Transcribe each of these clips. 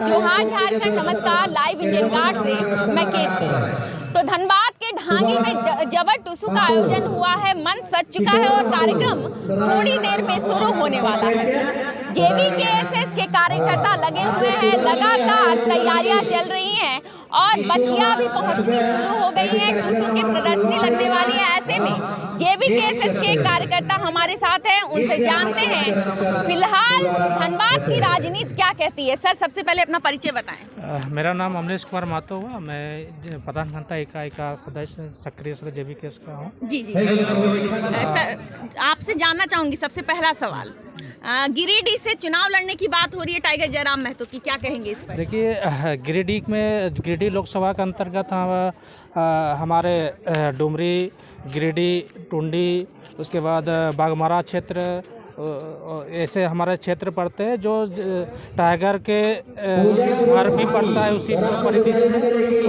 जोहार झारखंड, नमस्कार। Live Indian guard से मैं केतकी। तो धनबाद के ढांगी में जबर टुसु का आयोजन हुआ है, मंच सज चुका है और कार्यक्रम थोड़ी देर में शुरू होने वाला है। जेबीकेएसएस के कार्यकर्ता लगे हुए हैं, लगातार तैयारियां चल रही हैं और बच्चियां भी पहुंचनी शुरू हो गई हैं। टुसु की प्रदर्शनी लगने वाली है। ऐसे में जेबीकेएसएस के कार्यकर्ता हमारे साथ हैं, उनसे जानते हैं फिलहाल धनबाद की राजनीति क्या कहती है। सर, सबसे पहले अपना परिचय बताएं। मेरा नाम अमरीश कुमार महतो हुआ। मैं प्रधानमंत्री इकाई का सदस्य सक्रिय सदस्य जेबीकेएस का हूँ। जी जी। सर, आपसे जानना चाहूंगी सबसे पहला सवाल, गिरिडीह से चुनाव लड़ने की बात हो रही है टाइगर जयराम महतो की, क्या कहेंगे इस पर? देखिए, गिरिडीह लोकसभा के अंतर्गत हमारे डुमरी, गिरिडीह, टुंडी, उसके बाद बागमारा क्षेत्र, ऐसे हमारे क्षेत्र पड़ते हैं जो टाइगर के घर भी पड़ता है उसी परिदृश्य में।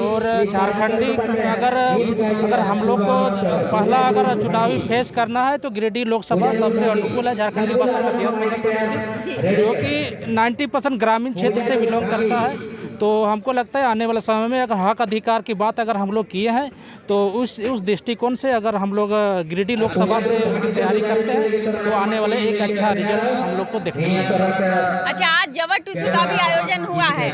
और झारखंडी अगर हम लोग को पहला अगर चुनावी फेस करना है तो गिरिडीह लोकसभा सबसे अनुकूल है। झारखंडी भाषा का समिति जो कि 90% ग्रामीण क्षेत्र से बिलोंग करता है। तो हमको लगता है आने वाले समय में अगर हक अधिकार की बात अगर हम लोग किए हैं तो उस दृष्टिकोण से अगर हम लोग गिरिडीह लोकसभा से उसकी तैयारी करते हैं तो आने वाले एक अच्छा रिजल्ट हम लोग को देखने को मिलेगा। अच्छा, आज जबर टुसु का भी आयोजन हुआ है,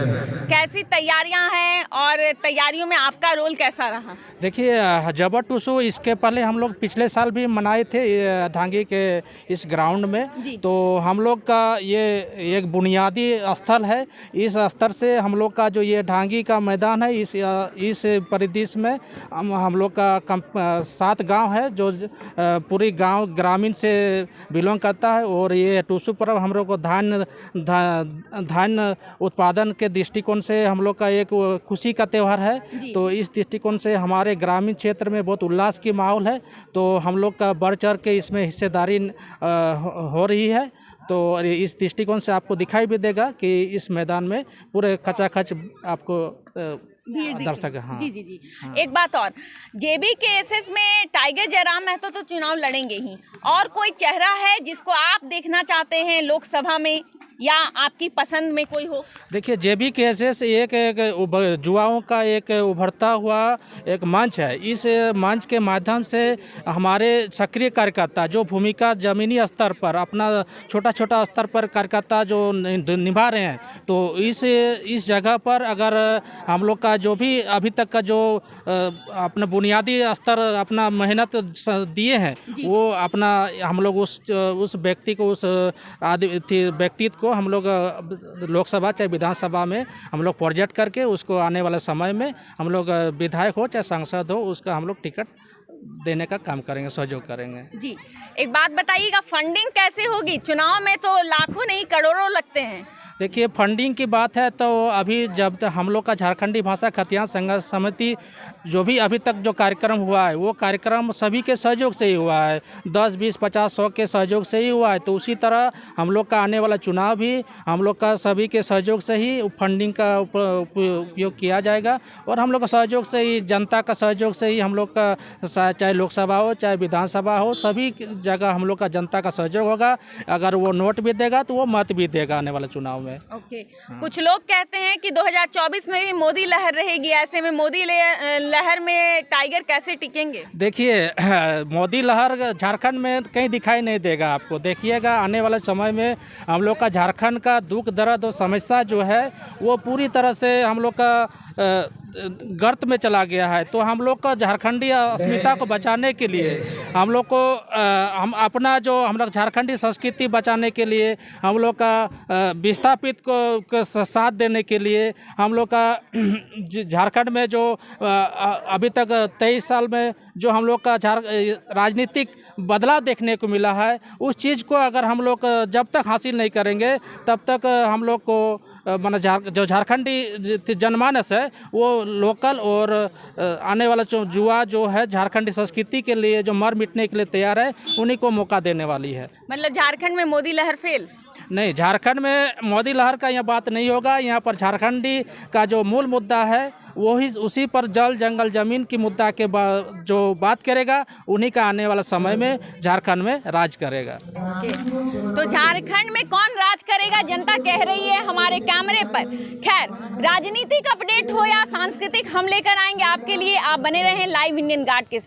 कैसी तैयारियां हैं और तैयारियों में आपका रोल कैसा रहा? देखिए, जबर टुसु इसके पहले हम लोग पिछले साल भी मनाए थे ढांगी के इस ग्राउंड में। तो हम लोग का ये एक बुनियादी स्थल है। इस स्तर से हम लोग का जो ये ढांगी का मैदान है, इस परिदृश्य में हम लोग का 7 गांव है जो पूरी गांव ग्रामीण से बिलोंग करता है। और ये टुसु पर्व हम लोग को धान उत्पादन के दृष्टिकोण से हम लोग का एक खुशी का त्यौहार है। तो इस दृष्टिकोण से हमारे ग्रामीण क्षेत्र में बहुत उल्लास की माहौल है। तो हम लोग का बढ़ चढ़ के इसमें हिस्सेदारी हो रही है। तो इस दृष्टिकोण से आपको दिखाई भी देगा कि इस मैदान में पूरे खचाखच आपको दर्शक। हाँ जी जी जी। हाँ। एक बात और, जेबीकेएसएस में टाइगर जयराम महतो तो चुनाव लड़ेंगे ही, और कोई चेहरा है जिसको आप देखना चाहते हैं लोकसभा में या आपकी पसंद में कोई हो? देखिए, जेबीकेएसएस एक युवाओं का एक उभरता हुआ एक मंच है। इस मंच के माध्यम से हमारे सक्रिय कार्यकर्ता जो भूमिका ज़मीनी स्तर पर अपना छोटा स्तर पर कार्यकर्ता जो निभा रहे हैं, तो इस जगह पर अगर हम लोग का जो भी अभी तक का जो अपना बुनियादी स्तर अपना मेहनत दिए हैं, वो अपना हम लोग उस व्यक्ति को उस व्यक्तित्व को हम लोग लोकसभा चाहे विधानसभा में हम लोग प्रोजेक्ट करके उसको आने वाले समय में हम लोग विधायक हो चाहे सांसद हो उसका हम लोग टिकट देने का काम करेंगे, सहयोग करेंगे। जी, एक बात बताइएगा, फंडिंग कैसे होगी? चुनाव में तो लाखों नहीं करोड़ों लगते हैं। देखिए, फंडिंग की बात है तो अभी जब तक हम लोग का झारखंडी भाषा खतियान संघर्ष समिति जो भी अभी तक जो कार्यक्रम हुआ है वो कार्यक्रम सभी के सहयोग से ही हुआ है। 10, 20, 50, 100 के सहयोग से ही हुआ है। तो उसी तरह हम लोग का आने वाला चुनाव भी हम लोग का सभी के सहयोग से ही फंडिंग का उपयोग किया जाएगा। और हम लोग का सहयोग से ही, जनता का सहयोग से ही हम लोग का चाहे लोकसभा हो चाहे विधानसभा हो, सभी जगह हम लोग का जनता का सहयोग होगा। अगर वो नोट भी देगा तो वो मत भी देगा आने वाले चुनाव में। ओके। कुछ लोग कहते हैं कि 2024 में भी मोदी लहर रहेगी। ऐसे में मोदी लहर में टाइगर कैसे टिकेंगे? देखिए, मोदी लहर झारखंड में कहीं दिखाई नहीं देगा आपको। देखिएगा आने वाले समय में हम लोग का झारखंड का दुख दर्द और समस्या जो है वो पूरी तरह से हम लोग का गर्त में चला गया है। तो हम लोग का झारखंडी अस्मिता को बचाने के लिए हम लोग को हम अपना जो हम लोग झारखंडी संस्कृति बचाने के लिए हम लोग का विस्थापित को साथ देने के लिए हम लोग का झारखंड में जो अभी तक 23 साल में जो हम लोग का राजनीतिक बदलाव देखने को मिला है, उस चीज़ को अगर हम लोग जब तक हासिल नहीं करेंगे तब तक हम लोग को जो झारखंडी जनमानस है वो लोकल और आने वाला जो युवा जो है झारखंडी संस्कृति के लिए जो मर मिटने के लिए तैयार है, उन्हीं को मौका देने वाली है। मतलब झारखंड में मोदी लहर फेल? नहीं, झारखंड में मोदी लहर का यहाँ बात नहीं होगा। यहाँ पर झारखंडी का जो मूल मुद्दा है वही उसी पर जल जंगल जमीन की मुद्दा के जो बात करेगा उन्हीं का आने वाला समय में झारखंड में राज करेगा। तो झारखंड में कौन राज करेगा जनता कह रही है हमारे कैमरे पर। खैर, राजनीतिक अपडेट हो या सांस्कृतिक हम लेकर आएंगे आपके लिए। आप बने रहें लाइव इंडियन गार्ड के साथ।